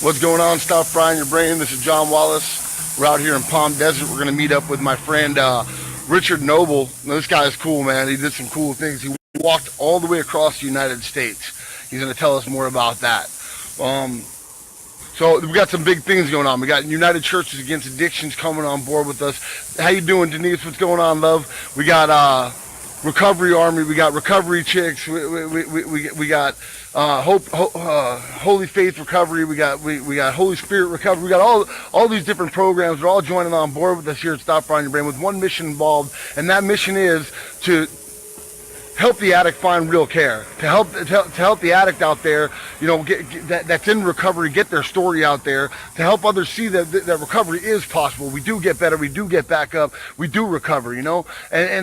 What's going on? Stop frying your brain. This is John Wallace. We're out here in Palm Desert. We're going to meet up with my friend Richard Noble. Now, this guy is cool, man. He did some cool things. He walked all the way across the United States. He's going to tell us more about that. So we got some big things going on. We got United Churches Against Addictions coming on board with us. How you doing, Denise? What's going on, love? We got Recovery Army. We got Recovery Chicks. We got Holy Faith Recovery. We got Holy Spirit Recovery. We got all these different programs. They're all joining on board with us here at Stop Frying Your Brain with one mission involved, and that mission is to help the addict find real care, to help the addict out there, that's in recovery, get their story out there, to help others see that recovery is possible. We do get better, we do get back up, we do recover, and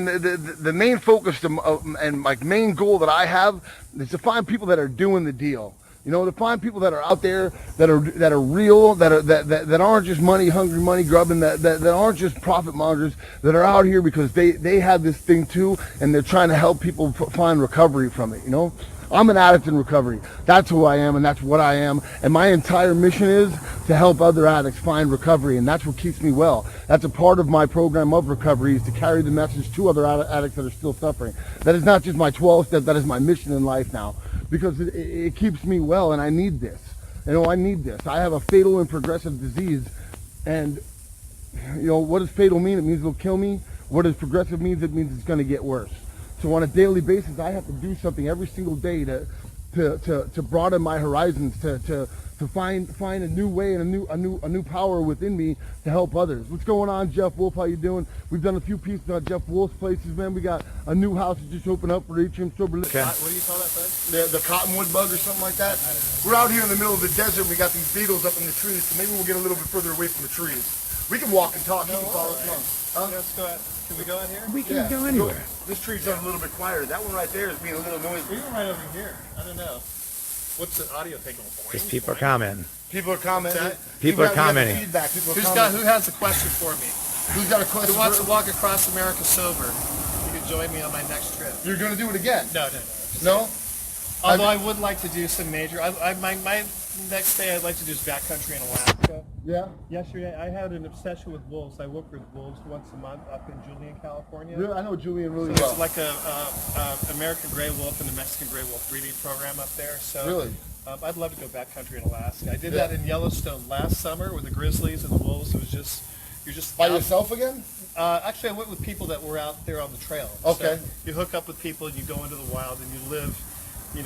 the main focus and my main goal that I have is to find people that are doing the deal. To find people that are out there that are real, that aren't just money hungry, money grubbing, that aren't just profit mongers, that are out here because they have this thing too, and they're trying to help people find recovery from it. I'm an addict in recovery. That's who I am, and that's what I am. And my entire mission is to help other addicts find recovery, and that's what keeps me well. That's a part of my program of recovery, is to carry the message to other addicts that are still suffering. That is not just my 12 step, that is my mission in life now, because it keeps me well, and I need this. I need this. I have a fatal and progressive disease, and what does fatal mean? It means it'll kill me. What does progressive mean? It means it's going to get worse. So on a daily basis, I have to do something every single day to broaden my horizons, to find a new way and a new power within me to help others. What's going on, Jeff Wolf? How you doing? We've done a few pieces on Jeff Wolf's places, man. We got a new house that just opened up for Atrium Sober. Okay. What do you call that, bud? The cottonwood bug or something like that. We're out here in the middle of the desert. We got these beetles up in the trees, so maybe we'll get a little bit further away from the trees. We can walk and talk. You can follow us along. Huh? Let's go out. Can we go out here? We can go anywhere. This tree's a little bit quieter. That one right there is being a little noisy. We were right over here. I don't know. What's the audio thing going? Because people are commenting. People are commenting. People are commenting. Feedback. Who has a question for me? Who's got a question? Who wants to walk across America sober? You can join me on my next trip. You're going to do it again? No. No? Although I would like to do some major. My next day I'd like to do is backcountry in Alaska. Yeah. Yesterday I had an obsession with wolves. I work with wolves once a month up in Julian, California. Really? I know Julian really so well. It's like a American gray wolf and a Mexican gray wolf breeding program up there. So really. I'd love to go backcountry in Alaska. I did that in Yellowstone last summer with the grizzlies and the wolves. It was just you're just by yourself again. Actually, I went with people that were out there on the trail. Okay. So you hook up with people and you go into the wild and you live.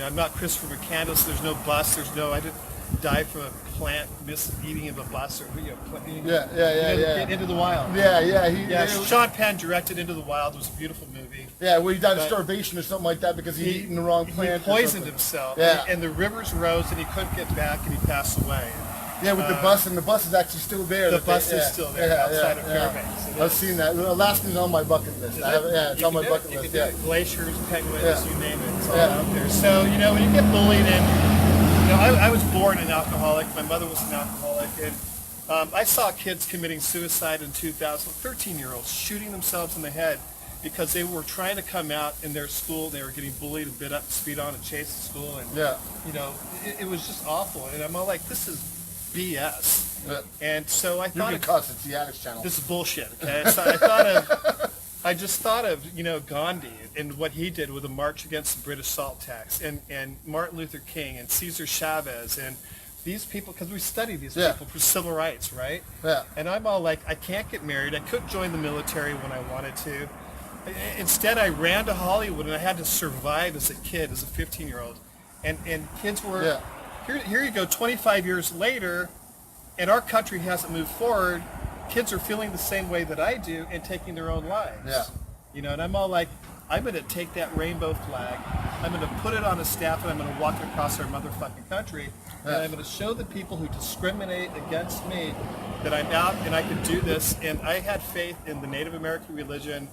I'm not Christopher McCandless. There's no bus. I didn't die from a plant eating of a bus or Yeah. Into the Wild. Yeah. Sean Penn directed Into the Wild. It was a beautiful movie. Yeah, well, he died of starvation or something like that because he'd eaten the wrong plant. He poisoned himself. Yeah. And the rivers rose and he couldn't get back and he passed away. Yeah, with the bus, and the bus is actually still there. The bus is still there outside of Fairbanks. I've seen that. Alaska's on my bucket list. It's on my bucket list. Yeah. Glaciers, penguins, you name it. It's all out there. So, when you get bullied and, I was born an alcoholic. My mother was an alcoholic. And I saw kids committing suicide in 2000, 13-year-olds shooting themselves in the head because they were trying to come out in their school. They were getting bullied and bit up, speed on, and chased to school. And, it was just awful. And I'm all like, this is BS. Yeah. And so I thought, you can cuss. It's the Addicts Channel. This is bullshit. Okay, so I just thought of Gandhi and what he did with the march against the British salt tax, and Martin Luther King and Cesar Chavez and these people, because we study these people for civil rights, right? Yeah. And I'm all like, I can't get married. I couldn't join the military when I wanted to. Instead, I ran to Hollywood and I had to survive as a kid, as a 15-year-old, and kids were. Yeah. Here you go, 25 years later, and our country hasn't moved forward. Kids are feeling the same way that I do and taking their own lives. Yeah. And I'm all like, I'm going to take that rainbow flag, I'm going to put it on a staff, and I'm going to walk it across our motherfucking country, and I'm going to show the people who discriminate against me that I'm out and I can do this. And I had faith in the Native American religion,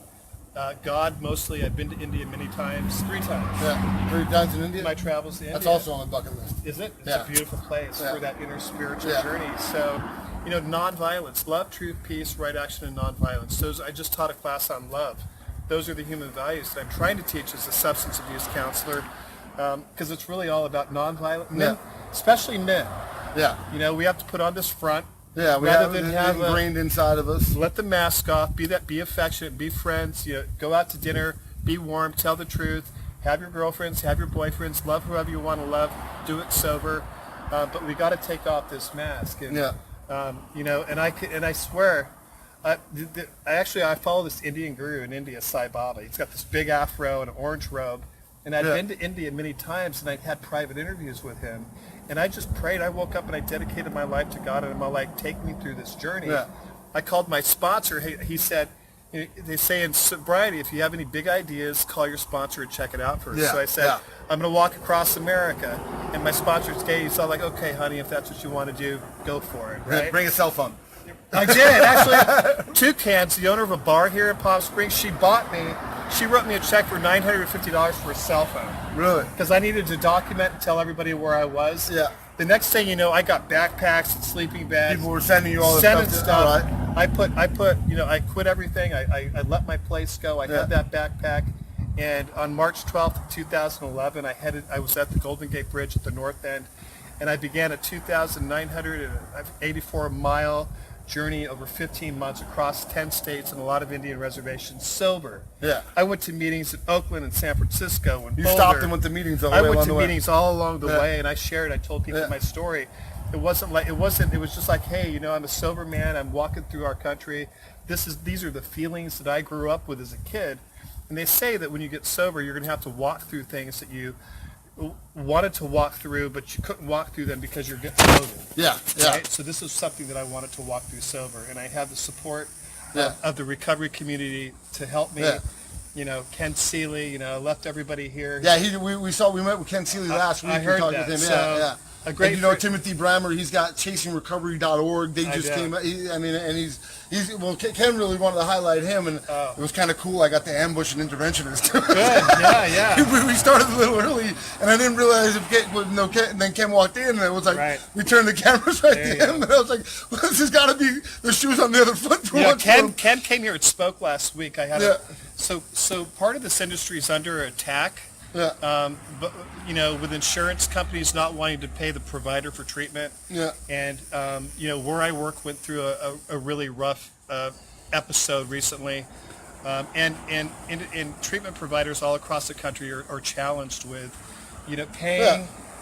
God mostly. I've been to India many times, 3 times. Yeah, 3 times in India? My travels to India. That's also on the bucket list. Is it? It's a beautiful place for that inner spiritual journey. So, nonviolence, love, truth, peace, right action, and nonviolence. I just taught a class on love. Those are the human values that I'm trying to teach as a substance abuse counselor, because it's really all about nonviolent men, especially men. Yeah. You know, we have to put on this front. Yeah, we rather have than it have ingrained inside of us. let the mask off. Be affectionate. Be friends. You know, go out to dinner. Be warm. Tell the truth. Have your girlfriends. Have your boyfriends. Love whoever you want to love. Do it sober. But we got to take off this mask. And, you know, and I swear, I follow this Indian guru in India, Sai Baba. He's got this big afro and an orange robe. And I've been to India many times, and I've had private interviews with him. And I just prayed. I woke up and I dedicated my life to God, and I'm like, take me through this journey. Yeah. I called my sponsor. He said, they say in sobriety, if you have any big ideas, call your sponsor and check it out first. Yeah, So I said, I'm going to walk across America. And my sponsor's gay. He's all like, okay, honey, if that's what you want to do, go for it. Right? Bring a cell phone. I did. Actually, Toucans, the owner of a bar here in Palm Springs, she wrote me a check for $950 for a cell phone. Really? Because I needed to document and tell everybody where I was. Yeah. The next thing you know, I got backpacks and sleeping bags. People were sending you all this sending stuff. stuff. All right. I put, you know, I quit everything. I let my place go. I had that backpack. And on March 12th, 2011, I was at the Golden Gate Bridge at the north end, and I began a 2,984-mile journey over 15 months across 10 states and a lot of Indian reservations sober. Yeah. I went to meetings in Oakland and San Francisco and You Boulder. stopped and went to meetings the whole I way went along to the way. meetings all along the way, and I told people my story. It was just like, hey, you know, I'm a sober man. I'm walking through our country. These are the feelings that I grew up with as a kid. And they say that when you get sober, you're going to have to walk through things that you wanted to walk through, but you couldn't walk through them because you're getting sober. Yeah. Right? So this is something that I wanted to walk through sober, and I have the support of the recovery community to help me. Yeah. You know, Ken Seeley, you know, left everybody here. Yeah, we met with Ken Seeley last week. I heard we talked that. with him. So, a great and, you know, Timothy Brammer, he's got chasingrecovery.org. They just came. And he's Ken really wanted to highlight him, and it was kind of cool. I got the ambush and interventionist. Good, yeah. we started a little early, and I didn't realize if Ken, and then Ken walked in, and it was like we turned the cameras right to him, and I was like, well, this has got to be the shoes on the other foot. Yeah, Ken came here and spoke last week. I had so part of this industry is under attack. Yeah. But you know, with insurance companies not wanting to pay the provider for treatment. Yeah. And you know, where I work went through a really rough episode recently. And treatment providers all across the country are challenged with, you know,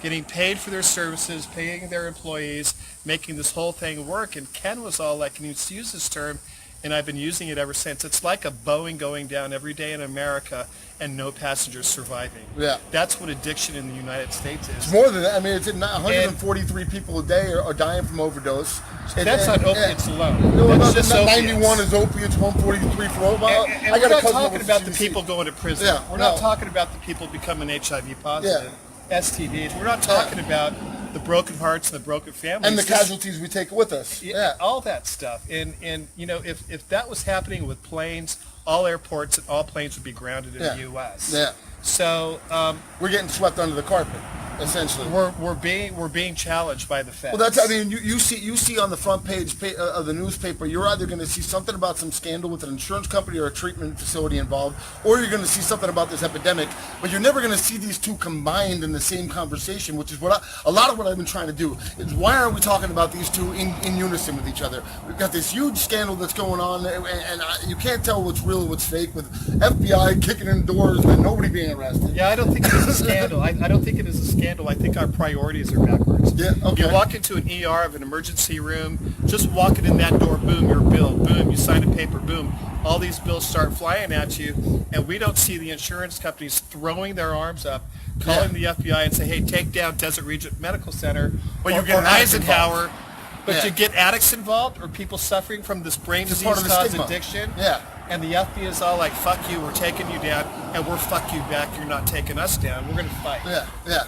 getting paid for their services, paying their employees, making this whole thing work. And Ken was all like, and he used this term, and I've been using it ever since. It's like a Boeing going down every day in America and no passengers surviving. Yeah. That's what addiction in the United States is. It's more than that. I mean, it's 143 people a day are dying from overdose. That's on opiates alone. No, That's just 91 opiates. is opiates, 143 for opiates. And we're not talking about the people going to prison. Yeah, we're not talking about the people becoming HIV positive, STDs. We're not talking about the broken hearts and the broken families. And the casualties we take with us. Yeah. All that stuff. And you know, if that was happening with planes, all airports and all planes would be grounded in the U.S. Yeah. So we're getting swept under the carpet, essentially. We're being challenged by the feds. Well, that's, I mean, you see on the front page of the newspaper, you're either going to see something about some scandal with an insurance company or a treatment facility involved, or you're going to see something about this epidemic, but you're never going to see these two combined in the same conversation, which is a lot of what I've been trying to do, is why aren't we talking about these two in unison with each other? We've got this huge scandal that's going on, and you can't tell what's real and what's fake, with FBI kicking in doors and nobody being arrested. Yeah, I don't think it is a scandal. I don't think it is a scandal. I think our priorities are backwards. Yeah, okay. You walk into an ER of an emergency room, just walking in that door, boom, your bill, boom, you sign a paper, boom. All these bills start flying at you, and we don't see the insurance companies throwing their arms up, calling the FBI and say, hey, take down Desert Region Medical Center or Eisenhower. But to get addicts involved or people suffering from this brain disease-caused addiction, and the FBI is all like, fuck you, we're taking you down, and we're fuck you back, you're not taking us down, we're going to fight.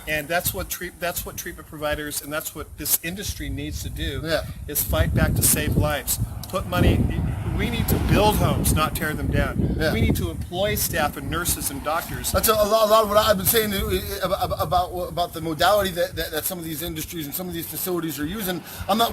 And that's what treatment providers and that's what this industry needs to do, is fight back to save lives. Put money, we need to build homes, not tear them down. We need to employ staff and nurses and doctors. That's a lot of what I've been saying about the modality that some of these industries and some of these facilities are using.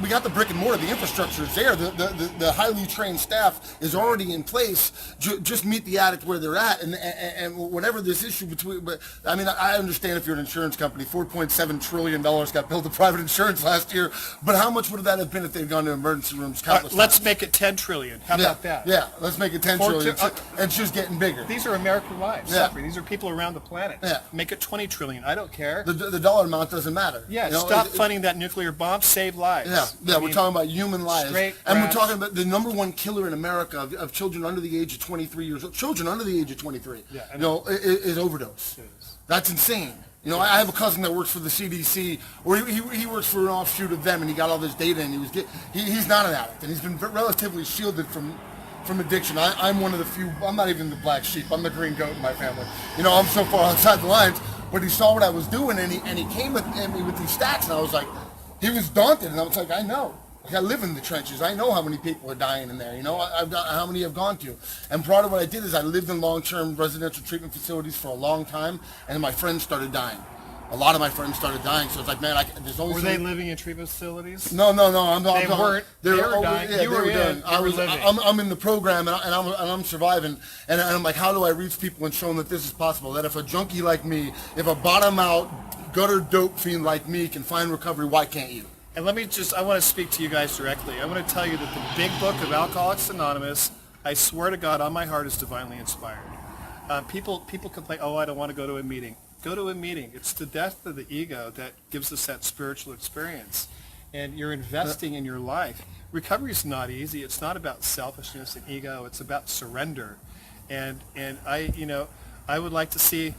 We got the brick and mortar, the infrastructure is there, the highly trained staff is already in place. Just meet the addict where they're at, and and whatever this issue between, but I mean, I understand if you're an insurance company, $4.7 trillion got billed to private insurance last year, but how much would that have been if they'd gone to emergency rooms countless Let's times? make it 10 trillion. How about that? Yeah, let's make it 10 Four trillion. tri- And it's just getting bigger. These are American lives Yeah. suffering. These are people around the planet. Yeah. Make it 20 trillion. I don't care. The dollar amount doesn't matter. Yeah, You know, stop funding that nuclear bomb. Save lives. Yeah, we're talking about human lives. straight And we're grass. talking about the number one killer in America of children under the age of 23 years old. Children under the age of 23, Yeah, I you know, is overdose. That's insane. You know, I have a cousin that works for the CDC, or he works for an offshoot of them, and he got all this data, and he's not an addict, and he's been relatively shielded from addiction. I'm one of the few. I'm not even the black sheep. I'm the green goat in my family. You know, I'm so far outside the lines. But he saw what I was doing, and he came at me with these stats, and I was like, he was daunted, and I was like, I know. Like, I live in the trenches. I know how many people are dying in there. You know, I've got how many I've gone to. And part of what I did is I lived in long-term residential treatment facilities for a long time, and my friends started dying. A lot of my friends started dying, so it's like, man, there's only Were so they many- living in treatment facilities? No. They weren't. They were dying. Yeah, You were in. I You were was. living. I'm in the program, and I'm surviving. And I'm like, how do I reach people and show them that this is possible? That if a junkie like me, if a bottom out gutter dope fiend like me can find recovery, why can't you? And I want to speak to you guys directly. I want to tell you that the big book of Alcoholics Anonymous, I swear to God, on my heart, is divinely inspired. People complain, oh, I don't want to go to a meeting. Go to a meeting. It's the death of the ego that gives us that spiritual experience. And you're investing in your life. Recovery is not easy. It's not about selfishness and ego. It's about surrender. And I would like to see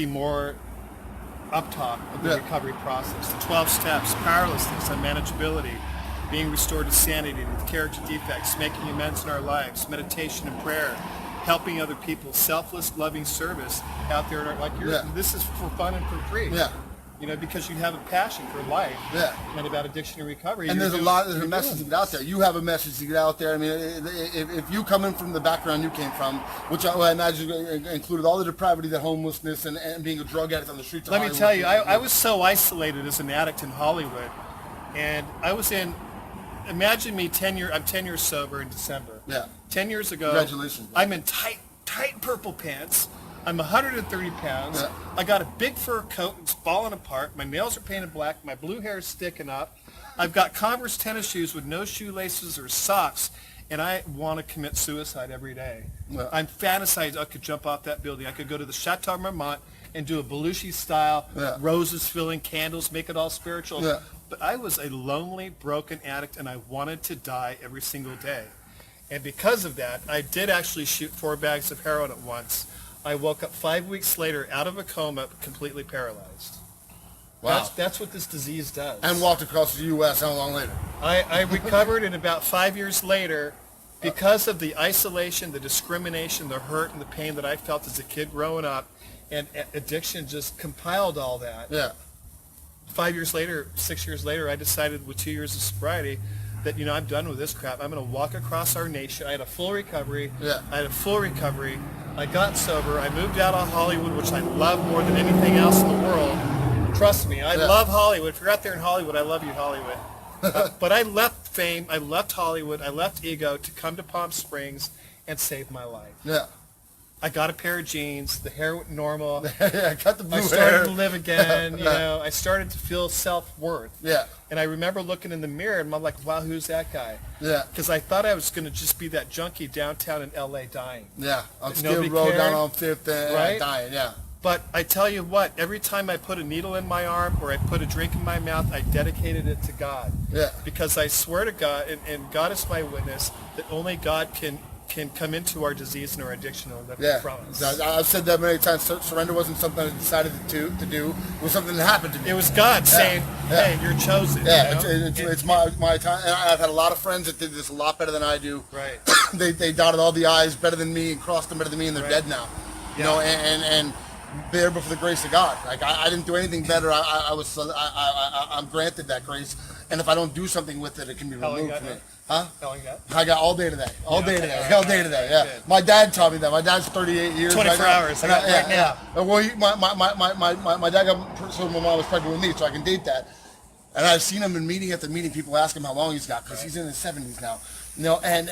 more uptalk of the Yeah. recovery process. The 12 steps: powerlessness, unmanageability, being restored to sanity with character defects, making amends in our lives, meditation and prayer, helping other people, selfless, loving service out there in our, like you're, Yeah. this is for fun and for free. Yeah. You know, because you have a passion for life. Yeah. And about addiction and recovery. And You're there's a message to get out there. You have a message to get out there. I mean, if you come in from the background you came from, which I imagine included all the depravity, the homelessness, and being a drug addict on the streets of Let me Hollywood. tell you, I was so isolated as an addict in Hollywood, and I was in, imagine me 10 years, I'm 10 years sober in December. Yeah. 10 years ago. Congratulations. I'm in tight purple pants. I'm 130 pounds. Yeah. I got a big fur coat. It's falling apart. My nails are painted black. My blue hair is sticking up. I've got Converse tennis shoes with no shoelaces or socks, and I want to commit suicide every day. Yeah. I'm fantasizing I could jump off that building. I could go to the Chateau Marmont and do a Belushi style, Yeah. roses filling, candles, make it all spiritual. Yeah. But I was a lonely, broken addict, and I wanted to die every single day. And because of that, I did actually shoot 4 bags of heroin at once. I woke up 5 weeks later out of a coma, completely paralyzed. Wow. That's what this disease does. And walked across the U.S. how long later? I recovered, and about 5 years later, because of the isolation, the discrimination, the hurt, and the pain that I felt as a kid growing up, and addiction just compiled all that. Yeah. 5 years later, 6 years later, I decided with 2 years of sobriety that, I'm done with this crap. I'm going to walk across our nation. I had a full recovery. Yeah. I had a full recovery. I got sober. I moved out of Hollywood, which I love more than anything else in the world. Trust me, I love Hollywood. If you're out there in Hollywood, I love you, Hollywood. But I left fame, I left Hollywood, I left ego to come to Palm Springs and save my life. Yeah. I got a pair of jeans. The hair went normal. Yeah, cut the blue I started hair. to live again. I started to feel self-worth. Yeah. And I remember looking in the mirror and I'm like, wow, who's that guy? Yeah. Because I thought I was going to just be that junkie downtown in L.A. dying. Yeah. On Nobody Skid Row cared. down on 5th and Right? dying, yeah. But I tell you what, every time I put a needle in my arm or I put a drink in my mouth, I dedicated it to God. Yeah. Because I swear to God, and God is my witness, that only God can come into our disease and our addiction and lift Yeah. it from us. I've said that many times. Surrender wasn't something I decided to do. It was something that happened to me. It was God saying, Yeah. hey, you're chosen. Yeah, you know? it's my time. And I've had a lot of friends that did this a lot better than I do. Right. they dotted all the I's better than me and crossed them better than me, and they're Right. dead now. You know, and there before the grace of God. Like I didn't do anything better. I'm granted that grace, and if I don't do something with it, it can be How long removed you from got me. now? Huh? Telling that. I got all day today. All day okay, today. all right, All day all today. right, Yeah. good. My dad taught me that. My dad's 38 years. 24 hours. I got right now. Well, my dad got so my mom was pregnant with me, so I can date that. And I've seen him in meeting after meeting. People ask him how long he's got because he's in his 70s now. You know, and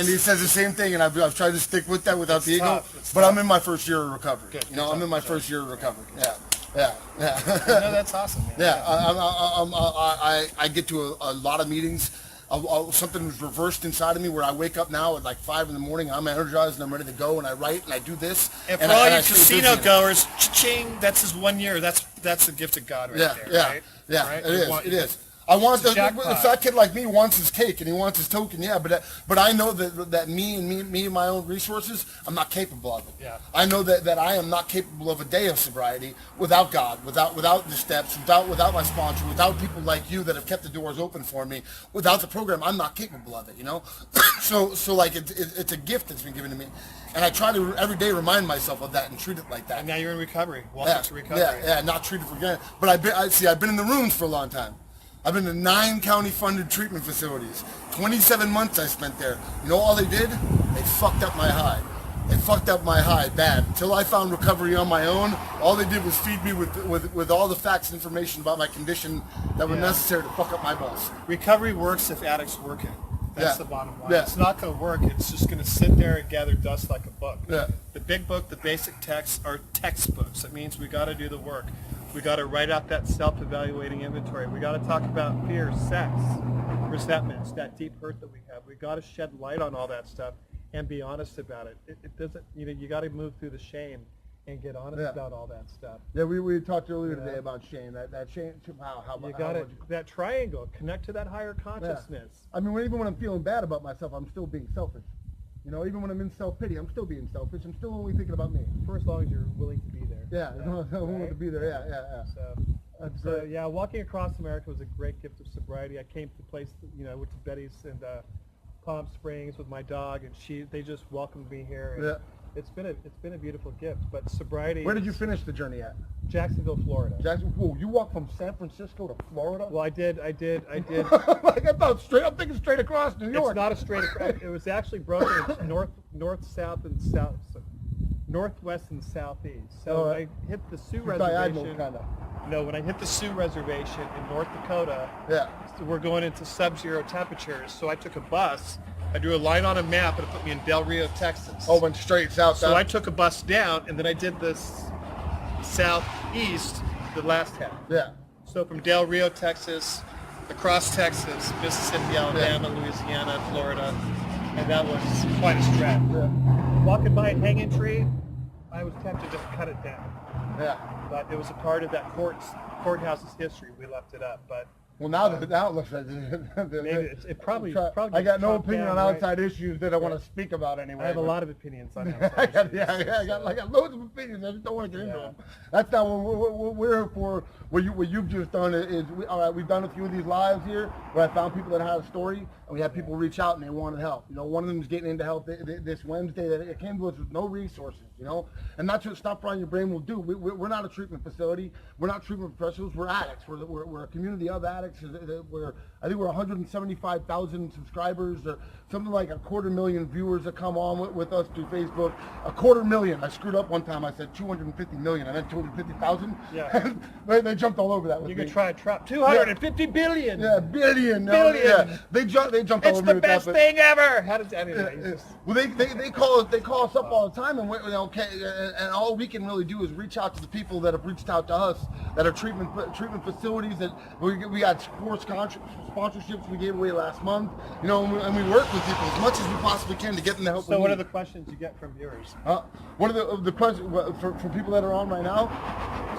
he says the same thing, and I've tried to stick with that without the ego. Tough. But I'm in my first year of recovery. Good. You know, I'm in my first year of recovery. Yeah. No, that's awesome, man. Yeah, I get to a lot of meetings. Something was reversed inside of me where I wake up now at like 5 in the morning. I'm energized and I'm ready to go, and I write and I do this. And for and all I you stay casino busy. goers, cha-ching, that's his 1 year. That's the gift of God right there, right? Right? It is. I want It's a the jackpot. fat kid like me wants his cake and he wants his token, yeah. But I know that me and my own resources, I'm not capable of it. Yeah. I know that I am not capable of a day of sobriety without God, without the steps, without my sponsor, without people like you that have kept the doors open for me. Without the program, I'm not capable of it. You know, so like it's a gift that's been given to me, and I try to every day remind myself of that and treat it like that. And now you're in recovery. Welcome to recovery. Yeah, not treated for granted. But I've been in the rooms for a long time. I've been to 9 county-funded treatment facilities. 27 months I spent there. You know all they did? They fucked up my high. They fucked up my high bad. Until I found recovery on my own, all they did was feed me with all the facts and information about my condition that were necessary to fuck up my balls. Recovery works if addicts work it. That's Yeah. the bottom line. Yeah. It's not going to work. It's just going to sit there and gather dust like a book. Yeah. The big book, the basic texts are textbooks. That means we got to do the work. We got to write out that self-evaluating inventory. We got to talk about fear, sex, resentments, that deep hurt that we have. We got to shed light on all that stuff and be honest about it. It doesn't, you got to move through the shame and get honest about all that stuff. Yeah, we talked earlier today about shame. That shame. You got it. That triangle, connect to that higher consciousness. I mean, even when I'm feeling bad about myself, I'm still being selfish. You know, even when I'm in self-pity, I'm still being selfish. I'm still only thinking about me. For as long as you're willing to be there. Yeah, I want to be there. Yeah. So yeah, walking across America was a great gift of sobriety. I came to the place, I went to Betty's and Palm Springs with my dog, and they just welcomed me here. And it's been a beautiful gift. But sobriety. Where did you finish the journey at? Jacksonville, Florida. Whoa, you walked from San Francisco to Florida? Well, I did. Like I thought straight. I'm thinking straight across New York. It's not a straight across. It was actually broken into north, south, and south. Northwest and southeast. So I hit the Sioux Reservation. Kinda. No, when I hit the Sioux Reservation in North Dakota, so we're going into sub-zero temperatures. So I took a bus. I drew a line on a map and it put me in Del Rio, Texas. Oh, went straight south. So I took a bus down and then I did this southeast the last half. Yeah. So from Del Rio, Texas, across Texas, Mississippi, Alabama, Louisiana, Florida, and that was quite a stretch. Yeah. Walking by a hanging tree, I was tempted to just cut it down. Yeah. But it was a part of that courthouse's history. We left it up. But Well, now it looks like maybe it probably I got no chopped opinion down, on right? outside issues that I want to speak about anyway. I have a but- lot of opinions on I outside issues. I got loads of opinions. I just don't want to get into them. That's not what we're here for. What you've just done is all right. We've done a few of these lives here where I found people that had a story, and we had people reach out and they wanted help. You know, one of them is getting into help this Wednesday. That it came to us with no resources. You know, and that's what Stop Frying Your Brain will do. We're not a treatment facility. We're not treatment professionals. We're addicts. We're a community of addicts. I think we're 175,000 subscribers, or something like 250,000 viewers that come on with us through Facebook. 250,000. I screwed up one time. I said 250 million. I meant 250,000. Yeah. they jumped all over that with You me. could try a trap. 250 billion. Yeah, billion. No, Billion. Yeah. They jumped all It's over me the with best that. thing ever. How did anyway? it's just- Well, they call us up all the time, and and all we can really do is reach out to the people that have reached out to us, that are treatment facilities. That we got 4 sponsorships we gave away last month. You know, and we work with people as much as we possibly can to get them the help. So we what are need. the questions you get from viewers? What are the questions for people that are on right now?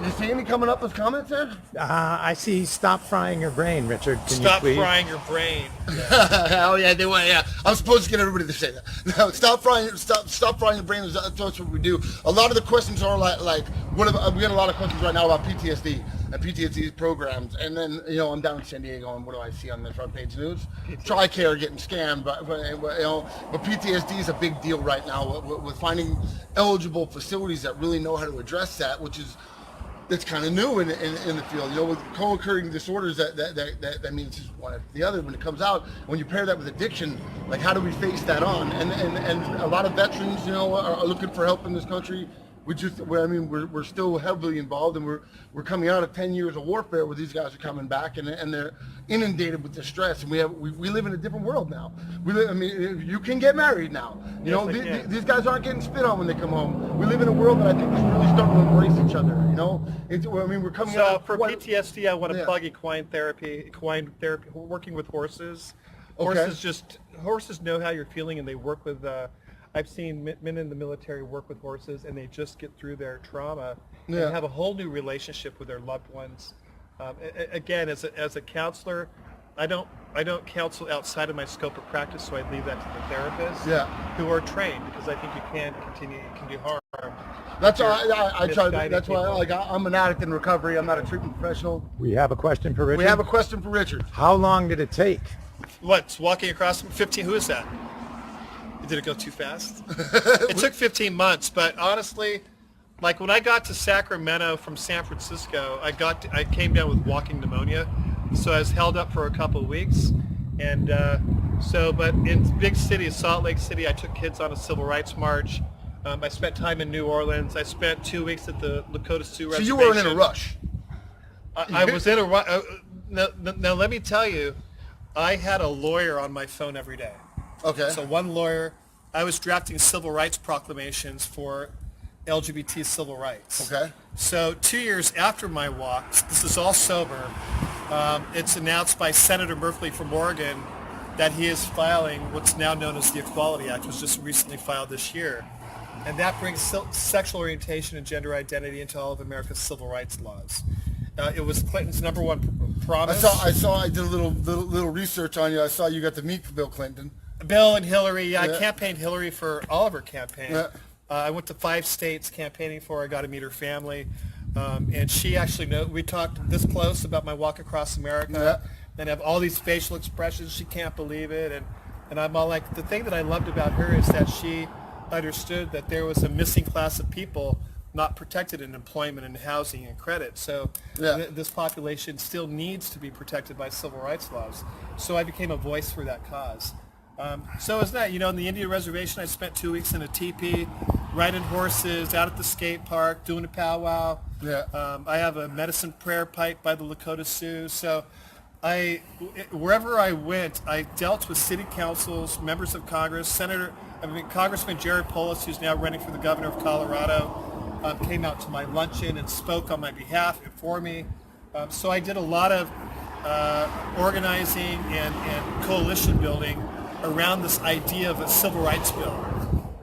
Do you see any coming up as comments there? I see stop frying your brain, Richard. Can Stop you please? frying your brain. Oh yeah, they want. Yeah, I'm supposed to get everybody to say that. No, stop frying your brain. That's what we do. A lot of the questions are like we get a lot of questions right now about PTSD and PTSD programs, and then I'm down in San Diego, and what do I see on the front page news? TRICARE getting scammed, but PTSD is a big deal right now with finding eligible facilities that really know how to address that, which is. That's kind of new in the field, with co-occurring disorders. That means just one after the other when it comes out. When you pair that with addiction, like how do we face that on? And a lot of veterans, are looking for help in this country. We're still heavily involved, and we're coming out of 10 years of warfare where these guys are coming back and they're inundated with distress, and we live in a different world now. You can get married now. You know, these guys aren't getting spit on when they come home. We live in a world that I think is really starting to embrace each other. You know, we're coming out. So for PTSD, I want to plug equine therapy, working with horses. Okay. Horses know how you're feeling, and they work with. I've seen men in the military work with horses, and they just get through their trauma and have a whole new relationship with their loved ones. Again, as a counselor, I don't counsel outside of my scope of practice, so I leave that to the therapists who are trained, because I think you can do harm. That's why I try. That's why I'm an addict in recovery. I'm not a treatment professional. We have a question for Richard. We have a question for Richard. How long did it take? What's walking across 15? Who is that? Did it go too fast? It took 15 months, but honestly, like when I got to Sacramento from San Francisco, I came down with walking pneumonia, so I was held up for a couple of weeks, and but in big cities, Salt Lake City, I took kids on a civil rights march. I spent time in New Orleans. I spent 2 weeks at the Lakota Sioux Reservation. So you weren't in a rush. I was in a rush. Now let me tell you, I had a lawyer on my phone every day. Okay. So one lawyer, I was drafting civil rights proclamations for LGBT civil rights. Okay. So 2 years after my walk, this is all sober, it's announced by Senator Merkley from Oregon that he is filing what's now known as the Equality Act, was just recently filed this year. And that brings sexual orientation and gender identity into all of America's civil rights laws. It was Clinton's number one promise. I did a little research on you. I saw you got to meet Bill Clinton. Bill and Hillary. I campaigned Hillary for all of her campaign. I went to 5 states campaigning for her. I got to meet her family. And she actually we talked this close about my walk across America. And have all these facial expressions. She can't believe it. And I'm all like, the thing that I loved about her is that she understood that there was a missing class of people not protected in employment and housing and credit. So this population still needs to be protected by civil rights laws. So I became a voice for that cause. So is that, in the Indian reservation, I spent 2 weeks in a teepee, riding horses, out at the skate park, doing a powwow. I have a medicine prayer pipe by the Lakota Sioux. So wherever I went, I dealt with city councils, members of Congress, Congressman Jared Polis, who's now running for the governor of Colorado, came out to my luncheon and spoke on my behalf and for me. So I did a lot of organizing and coalition building around this idea of a civil rights bill.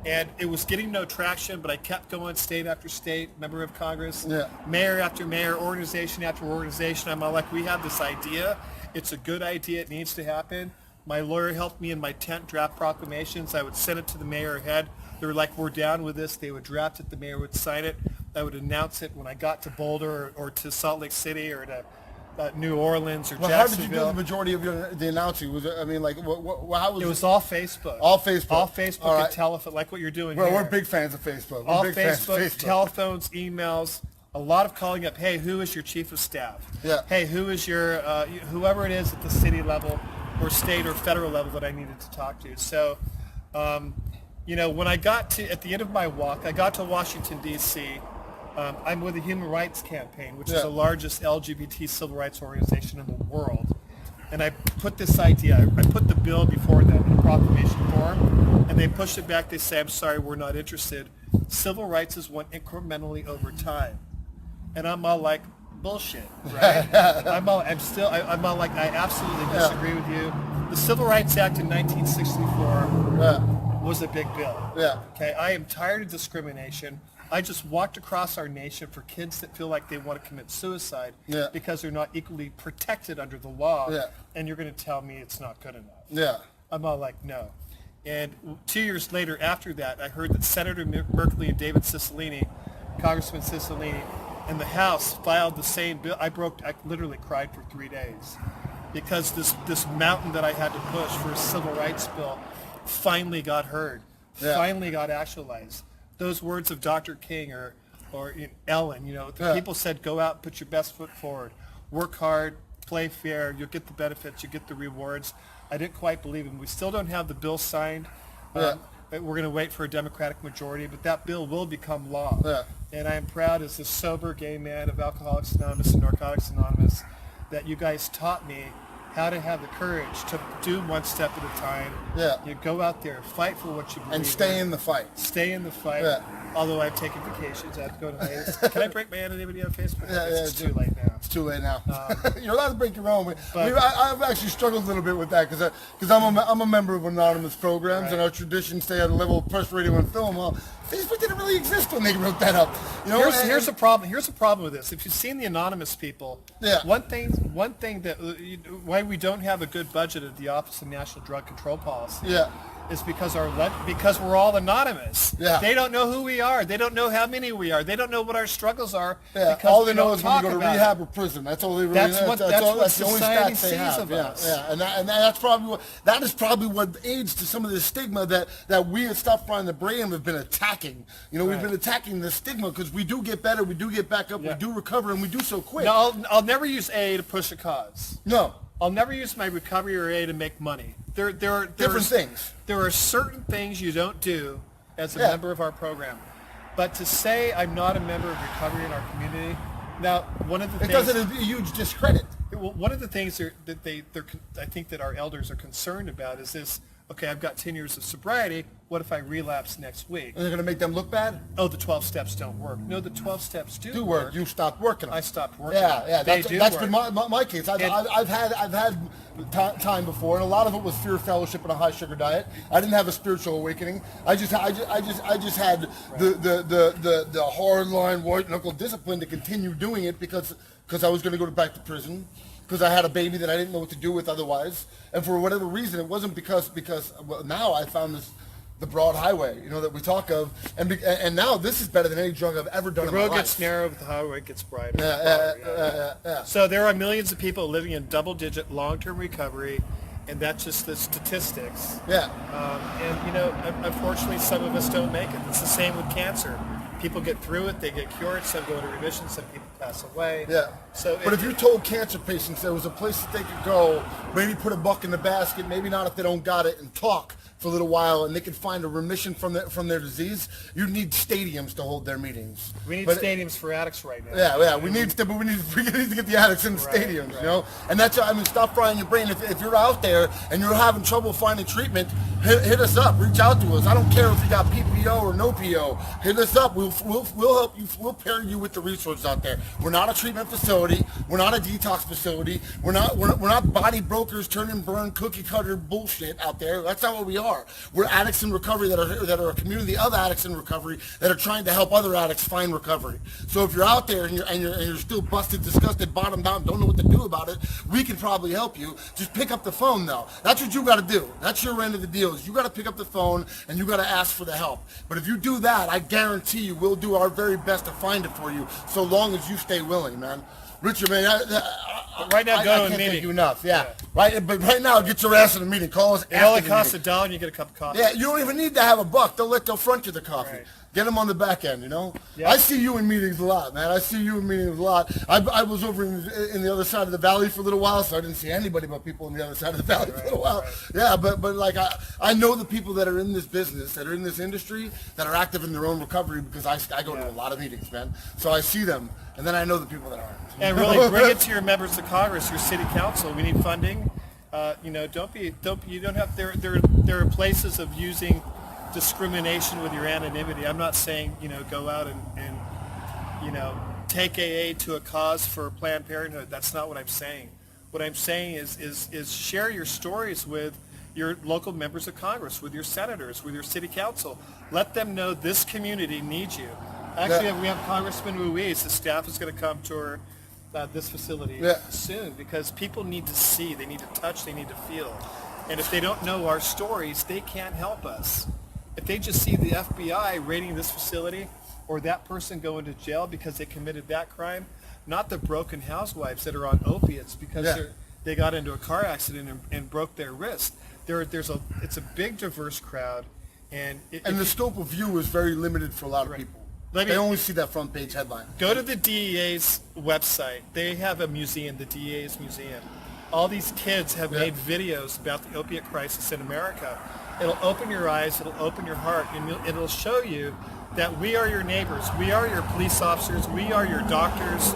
And it was getting no traction, but I kept going state after state, member of Congress, mayor after mayor, organization after organization. I'm all like, we have this idea. It's a good idea. It needs to happen. My lawyer helped me in my tent draft proclamations. I would send it to the mayor ahead. They were like, we're down with this. They would draft it. The mayor would sign it. I would announce it when I got to Boulder or to Salt Lake City or to New Orleans or Jacksonville. How did you do the majority of the announcing? Was it? I mean, like, how was it? It was all Facebook. All Facebook. All Facebook and telephone, like what you're doing Well, here. we're big fans of Facebook. All Facebook, telephones, emails, a lot of calling up. Hey, who is your chief of staff? Hey, who is your whoever it is at the city level or state or federal level that I needed to talk to. So, when I got at the end of my walk, I got to Washington, D.C. I'm with the Human Rights Campaign, which is the largest LGBT civil rights organization in the world. And I put this idea, I put the bill before them in proclamation form, and they pushed it back. They say, I'm sorry, we're not interested. Civil rights is won incrementally over time. And I'm all like, bullshit, right? I'm all like, I absolutely disagree with you. The Civil Rights Act in 1964 was a big bill. Okay, I am tired of discrimination. I just walked across our nation for kids that feel like they want to commit suicide because they're not equally protected under the law, and you're going to tell me it's not good enough. I'm all like, no. And 2 years later after that, I heard that Senator Merkley and David Cicilline, Congressman Cicilline, in the House filed the same bill. I literally cried for 3 days because this mountain that I had to push for a civil rights bill finally got heard, finally got actualized. Those words of Dr. King or Ellen, people said, go out and put your best foot forward, work hard, play fair, you'll get the benefits, you get the rewards. I didn't quite believe him. We still don't have the bill signed. we're going to wait for a Democratic majority, but that bill will become law. Yeah. And I am proud as a sober gay man of Alcoholics Anonymous and Narcotics Anonymous that you guys taught me how to have the courage to do one step at a time. Yeah. You go out there, fight for what you believe And stay in the fight. Stay in the fight. Yeah. Although I've taken vacations, I have to go to hiatus. Can I break my anonymity on Facebook? It's do. too late now. It's too late now. You're allowed to break your own. But- I've actually struggled a little bit with that because I'm a member of anonymous programs, and our traditions stay at a level of press, radio, and film. Well, Facebook didn't really exist when they wrote that up. You know, Here's the problem. Here's the problem with this. If you've seen the anonymous people, Yeah. one thing that why we don't have a good budget at the Office of National Drug Control Policy Yeah. is because because we're all anonymous. Yeah. They don't know who we are. They don't know how many we are. They don't know what our struggles are. Yeah, because all we they know don't is when you talk go to about rehab it. or prison. That's all they really. That's what the only society stats they sees have. of Yeah, us. yeah, and that's probably what aids to some of the stigma that we at Stop Frying the Brain have been attacking. You know, we've been attacking the stigma because we do get better, we do get back up, Yeah. we do recover, and we do so quick. No, I'll never use AA to push a cause. No, I'll never use my recovery or AA to make money. There are different things. There are certain things you don't do as a Yeah. member of our program. But to say I'm not a member of recovery in our community, now one of the It things does it a huge discredit. well, one of the things I think that our elders are concerned about is this. Okay, I've got 10 years of sobriety. What if I relapse next week? And they're going to make them look bad? Oh, the 12 steps don't work. No, the 12 steps do work. You stopped working. I stopped working. Yeah. They That's do been work. my case. I've had time before, and a lot of it was fear fellowship and a high sugar diet. I didn't have a spiritual awakening. I just had the hard line white knuckle discipline to continue doing it because I was going to go back to prison. Because I had a baby that I didn't know what to do with otherwise, and for whatever reason, it wasn't because well, now I found the broad highway, you know, that we talk of, and now this is better than any drug I've ever done The in my road life. gets narrow, but the highway gets brighter. Yeah. So there are millions of people living in double-digit long-term recovery, and that's just the statistics. Yeah. And you know, unfortunately, some of us don't make it. It's the same with cancer. People get through it, they get cured, some go into remission, some people pass away. Yeah. So But if you told cancer patients there was a place that they could go, maybe put a buck in the basket, maybe not if they don't got it, and talk for a little while, and they could find a remission from their disease, you'd need stadiums to hold their meetings. we need But- stadiums for addicts right now. Yeah, we need to get the addicts in the stadiums, you know. And that's, I mean, stop frying your brain. If you're out there and you're having trouble finding treatment, hit us up. Reach out to us. I don't care if you got PPO or no PO. Hit us up. We'll help you. We'll pair you with the resources out there. We're not a treatment facility. We're not a detox facility. We're not body brokers, turn and burn, cookie cutter bullshit out there. That's not what we are. We're addicts in recovery that are a community of addicts in recovery that are trying to help other addicts find recovery. So if you're out there and you're still busted, disgusted, bottomed out, don't know what to do about it, we can probably help you. Just pick up the phone though. That's what you got to do. That's your end of the deal. Is you got to pick up the phone and you got to ask for the help. But if you do that, I guarantee you we'll do our very best to find it for you, so long as you stay willing, man. Richard, man, But right now, go to I a can't meeting. thank you enough. Yeah. Right. But right now, get your ass in a meeting. Call us. It only after the costs meeting. $1 and you get a cup of coffee. Yeah, you don't even need to have a buck. They'll front you the coffee. Right. Get them on the back end, you know? Yeah. I see you in meetings a lot, man. I see you in meetings a lot. I was over in the other side of the valley for a little while, so I didn't see anybody but people on the other side of the valley for a little while. Yeah, but like I know the people that are in this business, that are in this industry, that are active in their own recovery because I go to a lot of meetings, man. So I see them, and then I know the people that aren't. And really bring it to your members of Congress, your city council. We need funding. You know, there are places of using discrimination with your anonymity. I'm not saying, you know, go out and you know, take AA to a cause for Planned Parenthood. That's not what I'm saying. What I'm saying is share your stories with your local members of Congress, with your senators, with your city council. Let them know this community needs you. Actually, we have Congressman Ruiz. The staff is going to come tour this facility soon because people need to see, they need to touch, they need to feel. And if they don't know our stories, they can't help us. If they just see the FBI raiding this facility or that person going to jail because they committed that crime, not the broken housewives that are on opiates because they got into a car accident and broke their wrist. It's a big, diverse crowd. And the scope of view is very limited for a lot of people. They only see that front page headline. Go to the DEA's website. They have a museum, the DEA's museum. all these kids have made videos about the opiate crisis in America. It'll open your eyes, it'll open your heart, and it'll show you that we are your neighbors, we are your police officers, we are your doctors,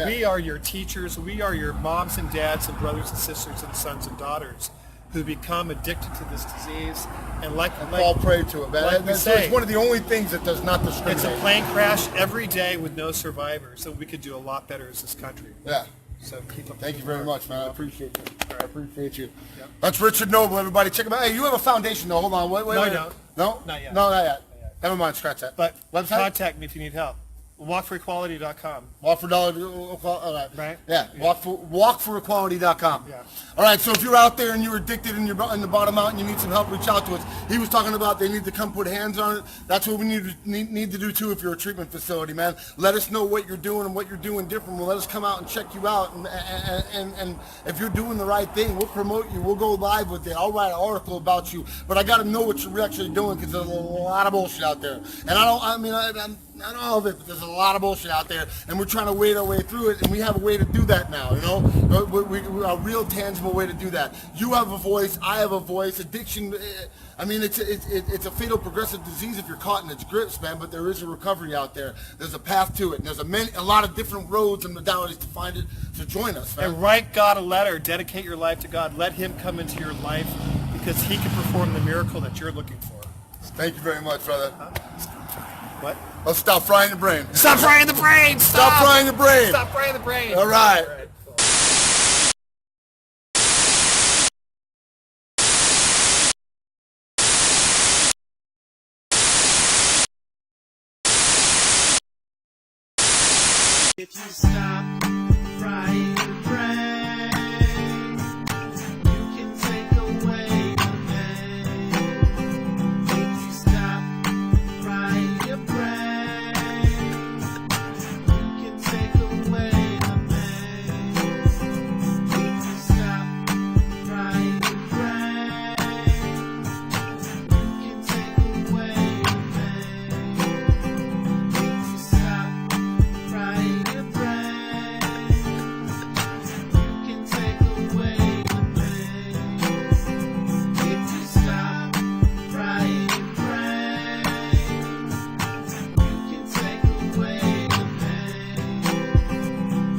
we are your teachers, we are your moms and dads and brothers and sisters and sons and daughters who become addicted to this disease and fall prey to it, man. Like we So say, it's one of the only things that does not discriminate. it's a plane crash every day with no survivors, so we could do a lot better as this country. Yeah. So keep up. Thank you very much, man. I appreciate you. Right. I appreciate you. Yep. That's Richard Noble, everybody. Check him out. Hey, you have a foundation, though. Hold on. Wait. No, I don't. No? Not yet. No, not yet. Never mind. Scratch that. But website? contact me if you need help. WalkForEquality.com. Walk for dollar. All right. Right? Yeah. Walkforequality.com. Yeah. All right. So if you're out there and you're addicted and you're in the bottom out and you need some help, reach out to us. He was talking about they need to come put hands on it. That's what we need to do too. If you're a treatment facility, man, let us know what you're doing and what you're doing different. Well, let us come out and check you out. And if you're doing the right thing, we'll promote you. We'll go live with it. I'll write an article about you. But I got to know what you're actually doing because there's a lot of bullshit out there. And not all of it, but there's a lot of bullshit out there, and we're trying to wade our way through it, and we have a way to do that now, you know? We a real tangible way to do that. You have a voice, I have a voice. Addiction, it's a fatal progressive disease if you're caught in its grips, man, but there is a recovery out there. There's a path to it, and there's a lot of different roads and modalities to find it, so join us, man. And write God a letter. Dedicate your life to God. Let Him come into your life because He can perform the miracle that you're looking for. Thank you very much, brother. What? Let's stop frying the brain. Stop frying the brain! Stop frying the brain! Stop frying the brain! All right. If you stop frying your brain, you can take away the pain. If you stop frying your brain, you can take away the pain. If you stop frying your brain, you can take away the pain. If you stop frying your brain, you can take away the pain. If you stop frying your brain, you can take away the pain. If you stop frying your brain, you can take away the pain.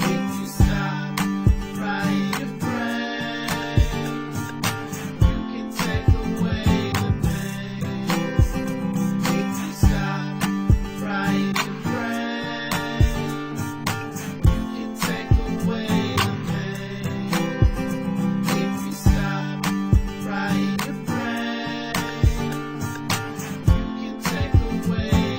If you stop frying your brain, you can take away the pain. If you stop frying your brain, you can take away the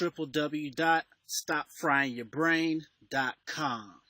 www.stopfryingyourbrain.com